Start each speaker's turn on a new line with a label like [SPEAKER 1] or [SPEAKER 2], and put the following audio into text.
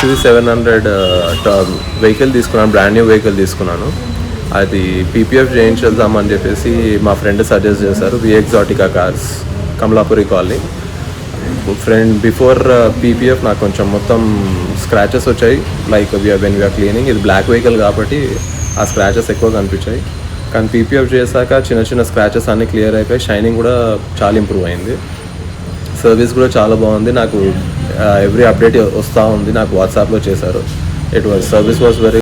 [SPEAKER 1] XUV700 vehicle తీసుకున్నాను, brand new vehicle తీసుకున్నాను. అది పీపీఎఫ్ చేయించేద్దామని చెప్పేసి మా ఫ్రెండ్ సజెస్ట్ చేశారు. V Exotica cars, Kamalapuri colony. Before PPF నాకు కొంచెం మొత్తం స్క్రాచెస్ వచ్చాయి, లైక్ వెన్ వీఆర్ క్లీనింగ్. ఇది బ్లాక్ వెహికల్ కాబట్టి ఆ స్క్రాచెస్ ఎక్కువ కనిపించాయి. కానీ పీపీఎఫ్ చేశాక చిన్న చిన్న స్క్రాచెస్ అన్నీ క్లియర్ అయిపోయి, షైనింగ్ కూడా చాలా ఇంప్రూవ్ అయింది. సర్వీస్ కూడా చాలా బాగుంది. నాకు ఎవ్రీ అప్డేట్ వస్తూ ఉంది, నాకు వాట్సాప్లో చేశారు. Service was very